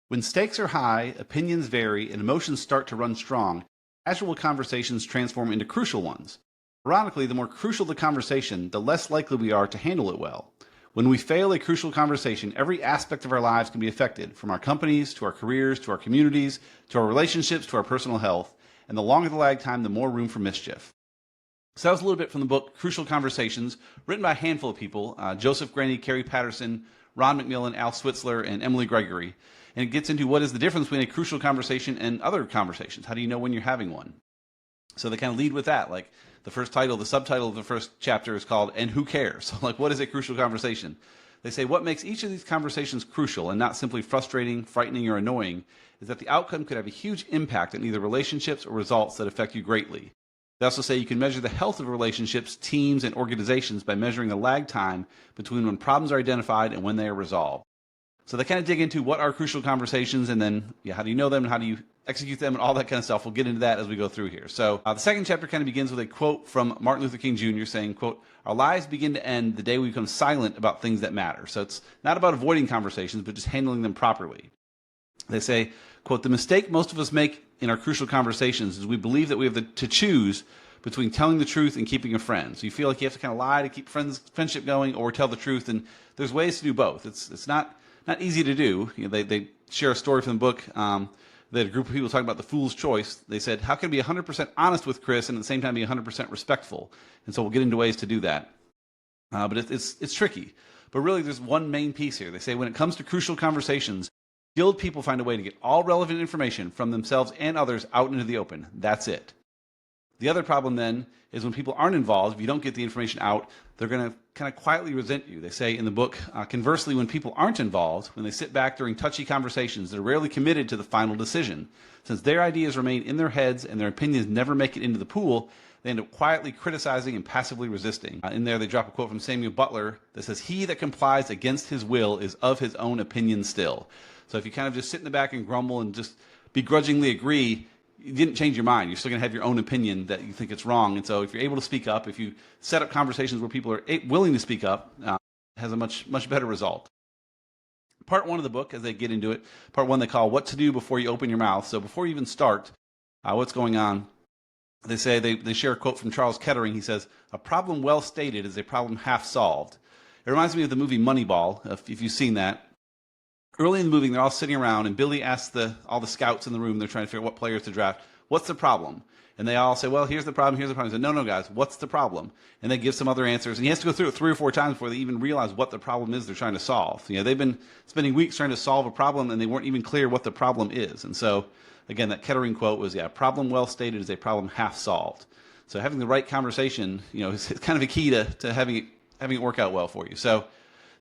When stakes are high, opinions vary, and emotions start to run strong, casual conversations transform into crucial ones. Ironically, the more crucial the conversation, the less likely we are to handle it well. When we fail a crucial conversation, every aspect of our lives can be affected, from our companies, to our careers, to our communities, to our relationships, to our personal health, and the longer the lag time, the more room for mischief. So that was a little bit from the book Crucial Conversations, written by a handful of people, Joseph Grenny, Kerry Patterson, Ron McMillan, Al Switzler, and Emily Gregory. And it gets into what is the difference between a crucial conversation and other conversations. How do you know when you're having one? So they kind of lead with that. Like the first title, the subtitle of the first chapter is called, "And Who Cares?" So like, what is a crucial conversation? They say what makes each of these conversations crucial and not simply frustrating, frightening, or annoying is that the outcome could have a huge impact on either relationships or results that affect you greatly. They also say you can measure the health of relationships, teams, and organizations by measuring the lag time between when problems are identified and when they are resolved. So they kind of dig into what are crucial conversations, and then how do you know them, and how do you execute them, and all that kind of stuff. We'll get into that as we go through here. So the second chapter kind of begins with a quote from Martin Luther King Jr. saying, quote, "Our lives begin to end the day we become silent about things that matter." So it's not about avoiding conversations, but just handling them properly. They say, quote, "The mistake most of us make in our crucial conversations is we believe that we have to choose between telling the truth and keeping a friend." So you feel like you have to kind of lie to keep friendship going, or tell the truth, and there's ways to do both. It's not easy to do. They share a story from the book. They had a group of people talking about the fool's choice. They said, how can I be 100% honest with Chris and at the same time be 100% respectful? And so we'll get into ways to do that. But it's tricky. But really, there's one main piece here. They say when it comes to crucial conversations, skilled people find a way to get all relevant information from themselves and others out into the open. That's it. The other problem then is when people aren't involved, if you don't get the information out, they're going to kind of quietly resent you. They say in the book, conversely, when people aren't involved, when they sit back during touchy conversations, they're rarely committed to the final decision. Since their ideas remain in their heads and their opinions never make it into the pool, they end up quietly criticizing and passively resisting. In there, they drop a quote from Samuel Butler that says, "He that complies against his will is of his own opinion still." So if you kind of just sit in the back and grumble and just begrudgingly agree, you didn't change your mind. You're still going to have your own opinion that you think it's wrong. And so if you're able to speak up, if you set up conversations where people are willing to speak up, it has a much better result. Part one of the book, as they get into it, part one they call What to Do Before You Open Your Mouth. So before you even start, what's going on, they say they share a quote from Charles Kettering. He says, "A problem well stated is a problem half solved." It reminds me of the movie Moneyball, if you've seen that. Early in the movie, they're all sitting around, and Billy asks all the scouts in the room, they're trying to figure out what players to draft, "What's the problem?" And they all say, "Well, here's the problem, here's the problem." He said, "No, guys, what's the problem?" And they give some other answers, and he has to go through it 3 or 4 times before they even realize what the problem is they're trying to solve. They've been spending weeks trying to solve a problem, and they weren't even clear what the problem is. And so, again, that Kettering quote was, "A problem well stated is a problem half solved." So having the right conversation, is kind of a key to having it work out well for you. So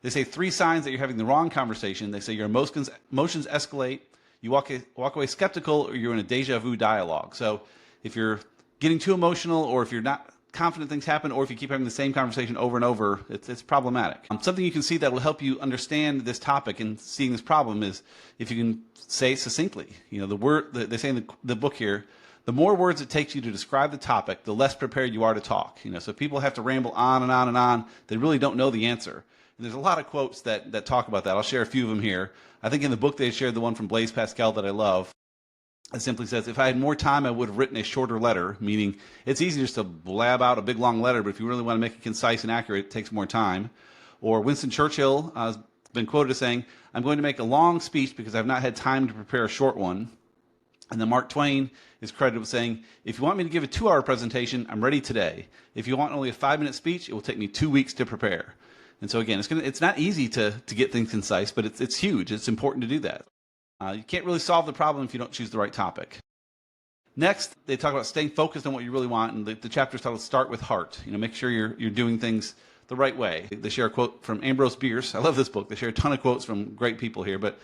they say 3 signs that you're having the wrong conversation. They say your emotions escalate, you walk away skeptical, or you're in a deja vu dialogue. So if you're getting too emotional, or if you're not confident things happen, or if you keep having the same conversation over and over, it's problematic. Something you can see that will help you understand this topic and seeing this problem is if you can say succinctly. They say in the book here, the more words it takes you to describe the topic, the less prepared you are to talk. So people have to ramble on and on and on. They really don't know the answer. And there's a lot of quotes that talk about that. I'll share a few of them here. I think in the book they shared the one from Blaise Pascal that I love. It simply says, "If I had more time, I would have written a shorter letter," meaning it's easy just to blab out a big, long letter, but if you really want to make it concise and accurate, it takes more time. Or Winston Churchill has been quoted as saying, "I'm going to make a long speech because I've not had time to prepare a short one." And then Mark Twain is credited with saying, "If you want me to give a 2-hour presentation, I'm ready today. If you want only a 5-minute speech, it will take me 2 weeks to prepare." And so again, it's not easy to get things concise, but it's huge. It's important to do that. You can't really solve the problem if you don't choose the right topic. Next, they talk about staying focused on what you really want, and the chapter is titled "Start with Heart." Make sure you're doing things the right way. They share a quote from Ambrose Bierce. I love this book. They share a ton of quotes from great people here, but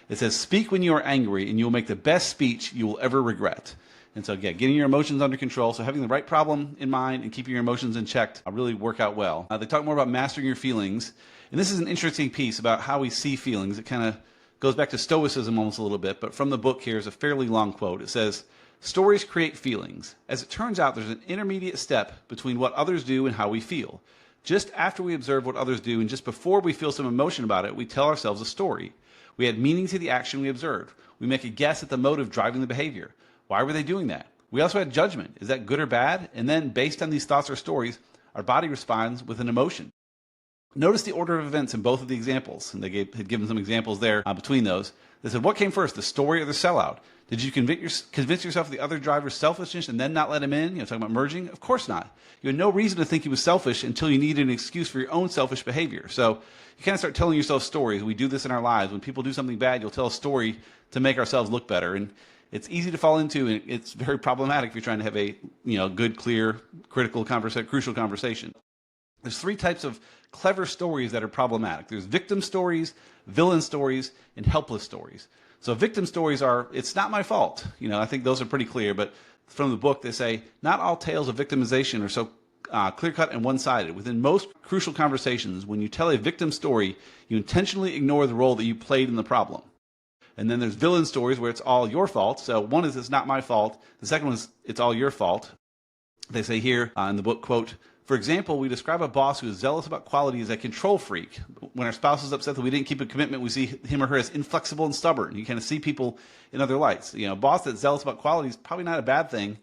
it says, "Speak when you are angry, and you will make the best speech you will ever regret." And so again, getting your emotions under control, so having the right problem in mind and keeping your emotions in check really work out well. They talk more about mastering your feelings, and this is an interesting piece about how we see feelings. It kind of goes back to Stoicism almost a little bit, but from the book here is a fairly long quote. It says, "Stories create feelings. As it turns out, there's an intermediate step between what others do and how we feel. Just after we observe what others do and just before we feel some emotion about it, we tell ourselves a story. We add meaning to the action we observe. We make a guess at the motive driving the behavior. Why were they doing that? We also add judgment. Is that good or bad? And then, based on these thoughts or stories, our body responds with an emotion. Notice the order of events in both of the examples. And they had given some examples there between those. They said, what came first, the story or the sellout? Did you convince yourself of the other driver's selfishness and then not let him in? Talking about merging? Of course not. You had no reason to think he was selfish until you needed an excuse for your own selfish behavior. So you kind of start telling yourself stories. We do this in our lives. When people do something bad, you'll tell a story to make ourselves look better. And it's easy to fall into, and it's very problematic if you're trying to have a good, clear, crucial conversation. There's three types of clever stories that are problematic. There's victim stories, villain stories, and helpless stories. So victim stories are, it's not my fault. I think those are pretty clear, but from the book they say, not all tales of victimization are so clear-cut and one-sided. Within most crucial conversations, when you tell a victim story, you intentionally ignore the role that you played in the problem. And then there's villain stories where it's all your fault. So one is, it's not my fault. The second one is, it's all your fault. They say here in the book, quote, for example, we describe a boss who is zealous about quality as a control freak. When our spouse is upset that we didn't keep a commitment, we see him or her as inflexible and stubborn. You kind of see people in other lights. A boss that's zealous about quality is probably not a bad thing,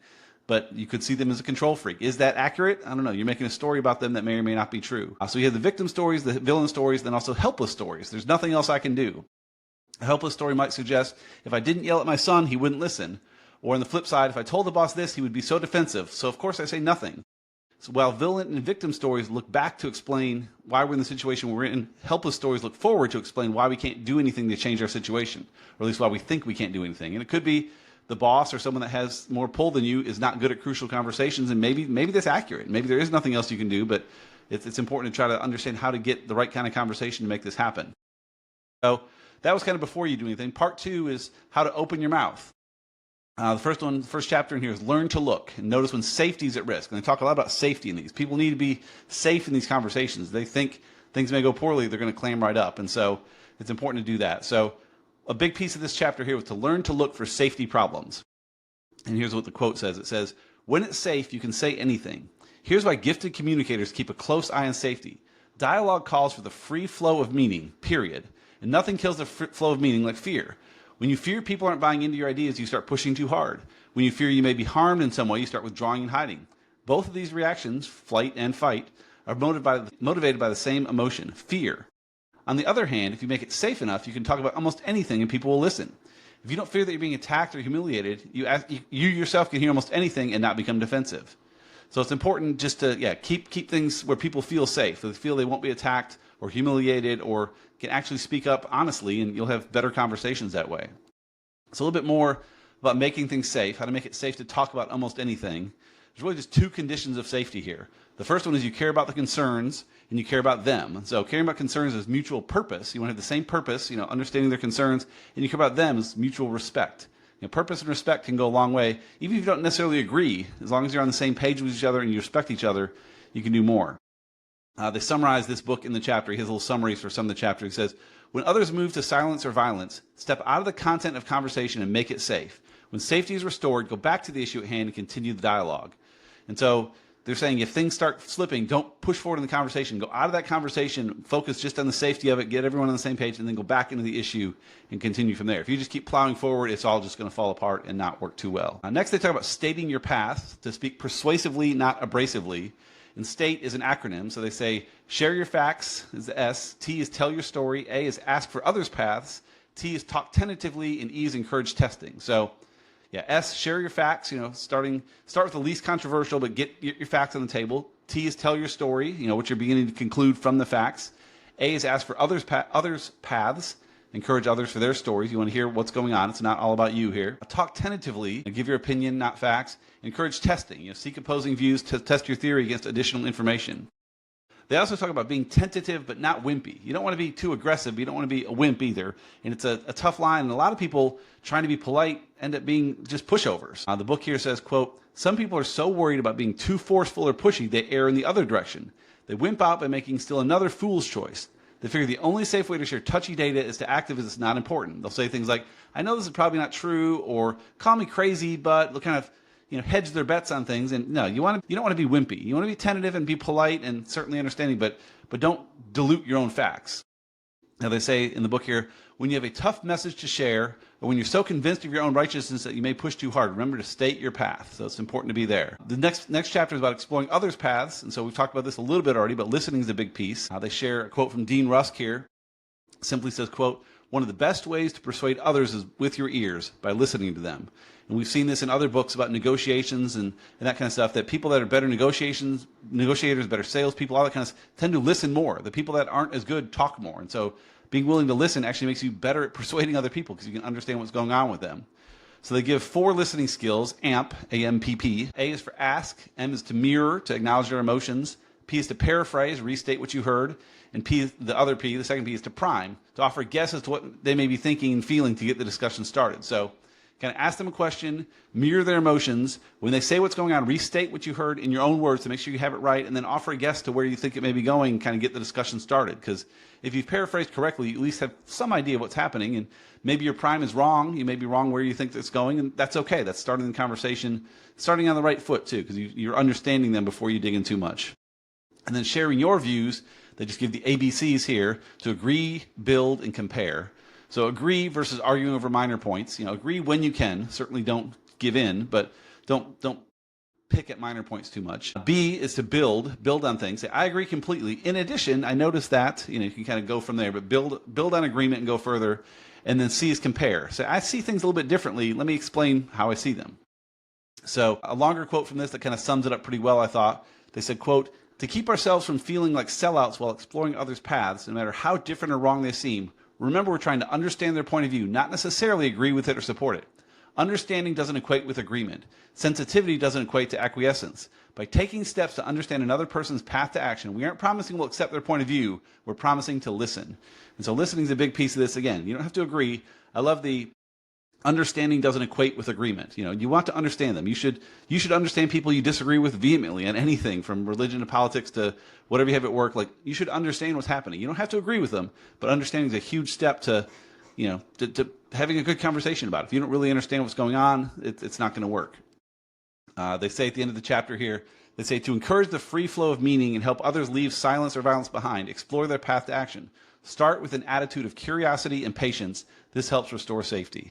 but you could see them as a control freak. Is that accurate? I don't know. You're making a story about them that may or may not be true. So you have the victim stories, the villain stories, then also helpless stories. There's nothing else I can do. A helpless story might suggest, if I didn't yell at my son, he wouldn't listen. Or on the flip side, if I told the boss this, he would be so defensive. So of course I say nothing. So while villain and victim stories look back to explain why we're in the situation we're in, helpless stories look forward to explain why we can't do anything to change our situation, or at least why we think we can't do anything. And it could be the boss or someone that has more pull than you is not good at crucial conversations, and maybe that's accurate. Maybe there is nothing else you can do, but it's important to try to understand how to get the right kind of conversation to make this happen. So that was kind of before you do anything. Part two is how to open your mouth. The first chapter in here is learn to look. And notice when safety is at risk. And they talk a lot about safety in these. People need to be safe in these conversations. They think things may go poorly, they're going to clam right up. And so it's important to do that. So a big piece of this chapter here was to learn to look for safety problems. And here's what the quote says. It says, when it's safe, you can say anything. Here's why gifted communicators keep a close eye on safety. Dialogue calls for the free flow of meaning, period. And nothing kills the flow of meaning like fear. When you fear people aren't buying into your ideas, you start pushing too hard. When you fear you may be harmed in some way, you start withdrawing and hiding. Both of these reactions, flight and fight, are motivated by the same emotion, fear. On the other hand, if you make it safe enough, you can talk about almost anything and people will listen. If you don't fear that you're being attacked or humiliated, you yourself can hear almost anything and not become defensive. So it's important just to keep things where people feel safe. They feel they won't be attacked or humiliated or can actually speak up honestly, and you'll have better conversations that way. So a little bit more about making things safe, how to make it safe to talk about almost anything. There's really just two conditions of safety here. The first one is you care about the concerns and you care about them. And so caring about concerns is mutual purpose. You want to have the same purpose, understanding their concerns, and you care about them is mutual respect. Purpose and respect can go a long way. Even if you don't necessarily agree, as long as you're on the same page with each other and you respect each other, you can do more. They summarize this book in the chapter. He has little summaries for some of the chapter. He says, when others move to silence or violence, step out of the content of conversation and make it safe. When safety is restored, go back to the issue at hand and continue the dialogue. And so they're saying if things start slipping, don't push forward in the conversation. Go out of that conversation, focus just on the safety of it, get everyone on the same page, and then go back into the issue and continue from there. If you just keep plowing forward, it's all just going to fall apart and not work too well. Next, they talk about stating your path, to speak persuasively, not abrasively. And STATE is an acronym, so they say share your facts is the S, T is tell your story, A is ask for others' paths, T is talk tentatively, and E is encourage testing. So S, share your facts, start with the least controversial, but get your facts on the table. T is tell your story, what you're beginning to conclude from the facts. A is ask for others' paths, encourage others for their stories. You want to hear what's going on. It's not all about you here. Talk tentatively, give your opinion, not facts. Encourage testing, seek opposing views to test your theory against additional information. They also talk about being tentative but not wimpy. You don't want to be too aggressive, but you don't want to be a wimp either. And it's a tough line, and a lot of people trying to be polite end up being just pushovers. The book here says, quote, some people are so worried about being too forceful or pushy, they err in the other direction. They wimp out by making still another fool's choice. They figure the only safe way to share touchy data is to act as if it's not important. They'll say things like, I know this is probably not true, or call me crazy, but they'll kind of hedge their bets on things. And no, you don't want to be wimpy. You want to be tentative and be polite and certainly understanding, but don't dilute your own facts. Now they say in the book here, when you have a tough message to share, or when you're so convinced of your own righteousness that you may push too hard, remember to state your path. So it's important to be there. The next chapter is about exploring others' paths, and so we've talked about this a little bit already, but listening is a big piece. They share a quote from Dean Rusk here. Simply says, quote, "One of the best ways to persuade others is with your ears, by listening to them." And we've seen this in other books about negotiations and that kind of stuff, that people that are better negotiators, better salespeople, all that kind of stuff, tend to listen more. The people that aren't as good talk more. And so being willing to listen actually makes you better at persuading other people because you can understand what's going on with them. So they give 4 listening skills, AMP, A-M-P-P. A is for ask, M is to mirror, to acknowledge their emotions, P is to paraphrase, restate what you heard, and P, the second P is to prime, to offer a guess as to what they may be thinking and feeling to get the discussion started. So kind of ask them a question, mirror their emotions. When they say what's going on, restate what you heard in your own words to make sure you have it right, and then offer a guess to where you think it may be going, kind of get the discussion started. Because if you've paraphrased correctly, you at least have some idea of what's happening, and maybe your prime is wrong. You may be wrong where you think it's going, and that's okay. That's starting the conversation, starting on the right foot too, because you're understanding them before you dig in too much. And then sharing your views, they just give the ABCs here to agree, build, and compare. So agree versus arguing over minor points. Agree when you can. Certainly don't give in, but don't pick at minor points too much. B is to build on things. Say, I agree completely. In addition, I noticed that, you can kind of go from there, but build on agreement and go further. And then C is compare. Say, I see things a little bit differently. Let me explain how I see them. So a longer quote from this that kind of sums it up pretty well, I thought. They said, quote, "To keep ourselves from feeling like sellouts while exploring others' paths, no matter how different or wrong they seem, remember we're trying to understand their point of view, not necessarily agree with it or support it. Understanding doesn't equate with agreement. Sensitivity doesn't equate to acquiescence. By taking steps to understand another person's path to action, we aren't promising we'll accept their point of view, we're promising to listen." And so listening is a big piece of this. Again, you don't have to agree. I love the understanding doesn't equate with agreement. You want to understand them. You should understand people you disagree with vehemently on anything from religion to politics to whatever you have at work. Like, you should understand what's happening. You don't have to agree with them, but understanding is a huge step to having a good conversation about it. If you don't really understand what's going on, it's not going to work. They say at the end of the chapter here, they say to encourage the free flow of meaning and help others leave silence or violence behind, explore their path to action. Start with an attitude of curiosity and patience. This helps restore safety.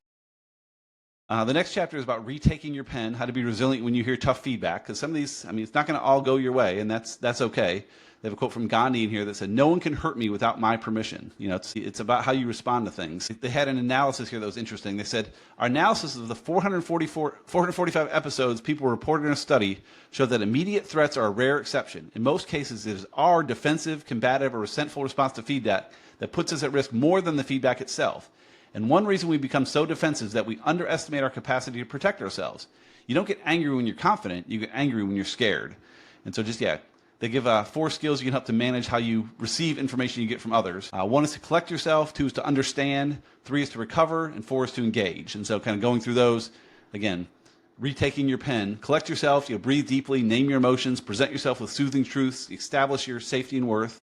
The next chapter is about retaking your pen, how to be resilient when you hear tough feedback. Because some of these, it's not going to all go your way, and that's okay. They have a quote from Gandhi in here that said, "No one can hurt me without my permission." It's about how you respond to things. They had an analysis here that was interesting. They said, our analysis of the 445 episodes people reported in a study showed that immediate threats are a rare exception. In most cases, it is our defensive, combative, or resentful response to feedback that puts us at risk more than the feedback itself. And one reason we become so defensive is that we underestimate our capacity to protect ourselves. You don't get angry when you're confident, you get angry when you're scared. And so they give 4 skills you can help to manage how you receive information you get from others. 1 is to collect yourself, 2 is to understand, 3 is to recover, and 4 is to engage. And so kind of going through those, again, retaking your pen, collect yourself, breathe deeply, name your emotions, present yourself with soothing truths, establish your safety and worth.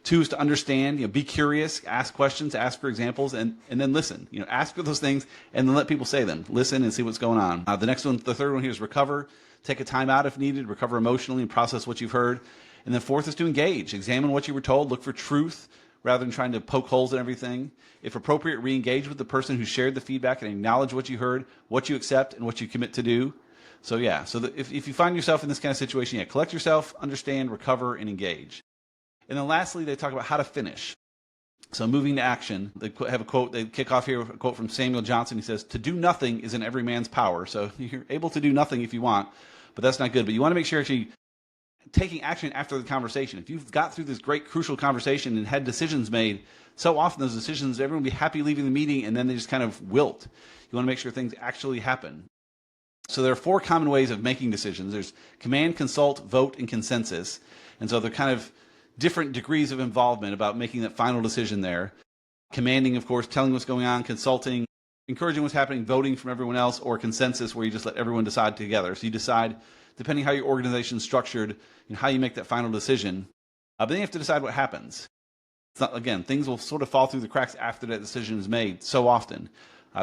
2 is to understand, be curious, ask questions, ask for examples, and then listen. Ask for those things and then let people say them. Listen and see what's going on. The third one here is recover. Take a time out if needed, recover emotionally and process what you've heard. And then 4th is to engage. Examine what you were told, look for truth rather than trying to poke holes in everything. If appropriate, re-engage with the person who shared the feedback and acknowledge what you heard, what you accept, and what you commit to do. So if you find yourself in this kind of situation, collect yourself, understand, recover, and engage. And then lastly, they talk about how to finish. So moving to action, they have a quote, they kick off here with a quote from Samuel Johnson. He says, "To do nothing is in every man's power." So you're able to do nothing if you want, but that's not good. But you want to make sure actually taking action after the conversation. If you've got through this great crucial conversation and had decisions made, so often those decisions, everyone will be happy leaving the meeting and then they just kind of wilt. You want to make sure things actually happen. So there are 4 common ways of making decisions. There's command, consult, vote, and consensus. And so they're kind of different degrees of involvement about making that final decision there. Commanding, of course, telling what's going on, consulting, encouraging what's happening, voting from everyone else, or consensus where you just let everyone decide together. So you decide, depending how your organization is structured, and how you make that final decision. But then you have to decide what happens. Things will sort of fall through the cracks after that decision is made so often.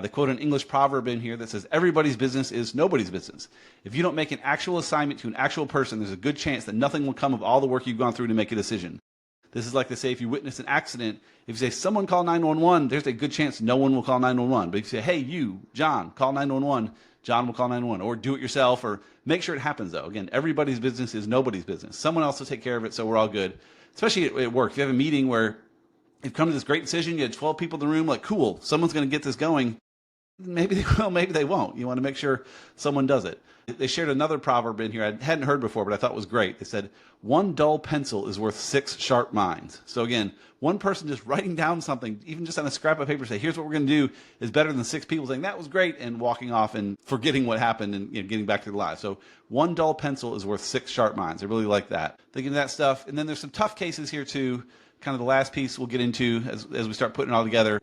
They quote an English proverb in here that says, "Everybody's business is nobody's business." If you don't make an actual assignment to an actual person, there's a good chance that nothing will come of all the work you've gone through to make a decision. This is like they say, if you witness an accident, if you say someone call 911, there's a good chance no one will call 911. But if you say, hey, you, John, call 911, John will call 911, or do it yourself, or make sure it happens though. Again, everybody's business is nobody's business. Someone else will take care of it, so we're all good. Especially at work. If you have a meeting where you've come to this great decision, you had 12 people in the room, like, cool, someone's going to get this going. Maybe they will, maybe they won't. You want to make sure someone does it. They shared another proverb in here I hadn't heard before, but I thought was great. They said, one dull pencil is worth 6 sharp minds. So again, one person just writing down something, even just on a scrap of paper, say, here's what we're going to do, is better than 6 people saying, that was great, and walking off and forgetting what happened and getting back to their lives. So one dull pencil is worth 6 sharp minds. I really like that. Thinking of that stuff. And then there's some tough cases here too. Kind of the last piece we'll get into as we start putting it all together.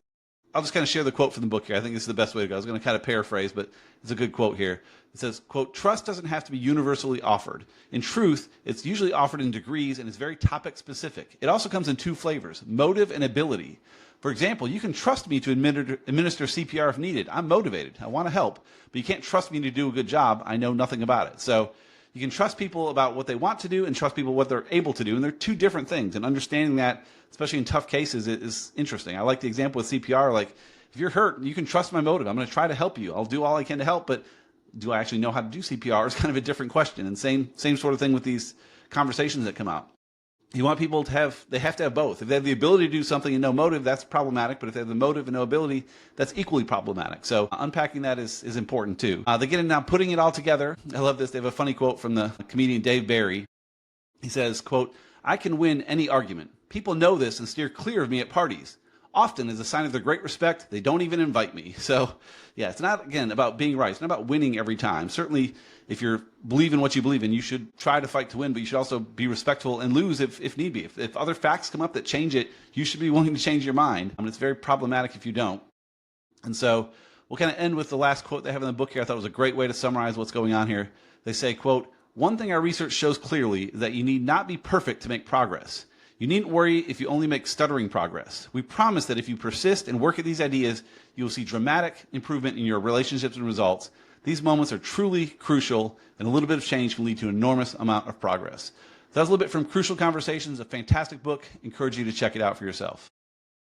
I'll just kind of share the quote from the book here. I think this is the best way to go. I was going to kind of paraphrase, but it's a good quote here. It says, quote, trust doesn't have to be universally offered. In truth, it's usually offered in degrees and is very topic specific. It also comes in 2 flavors, motive and ability. For example, you can trust me to administer CPR if needed. I'm motivated. I want to help. But you can't trust me to do a good job. I know nothing about it. So you can trust people about what they want to do and trust people what they're able to do. And they're 2 different things. And understanding that, especially in tough cases, is interesting. I like the example with CPR. Like, if you're hurt, you can trust my motive. I'm going to try to help you. I'll do all I can to help. But do I actually know how to do CPR is kind of a different question. And same sort of thing with these conversations that come out. You want people to have both. If they have the ability to do something and no motive, that's problematic. But if they have the motive and no ability, that's equally problematic. So unpacking that is important too. They get into now putting it all together. I love this. They have a funny quote from the comedian Dave Barry. He says, quote, I can win any argument. People know this and steer clear of me at parties. Often, as a sign of their great respect, they don't even invite me. So, yeah, it's not, again, about being right. It's not about winning every time. Certainly, if you believe in what you believe in, you should try to fight to win, but you should also be respectful and lose if need be. If other facts come up that change it, you should be willing to change your mind. I mean, it's very problematic if you don't. And so we'll kind of end with the last quote they have in the book here. I thought it was a great way to summarize what's going on here. They say, quote, one thing our research shows clearly is that you need not be perfect to make progress. You needn't worry if you only make stuttering progress. We promise that if you persist and work at these ideas, you will see dramatic improvement in your relationships and results. These moments are truly crucial, and a little bit of change can lead to an enormous amount of progress. So that was a little bit from Crucial Conversations, a fantastic book. Encourage you to check it out for yourself.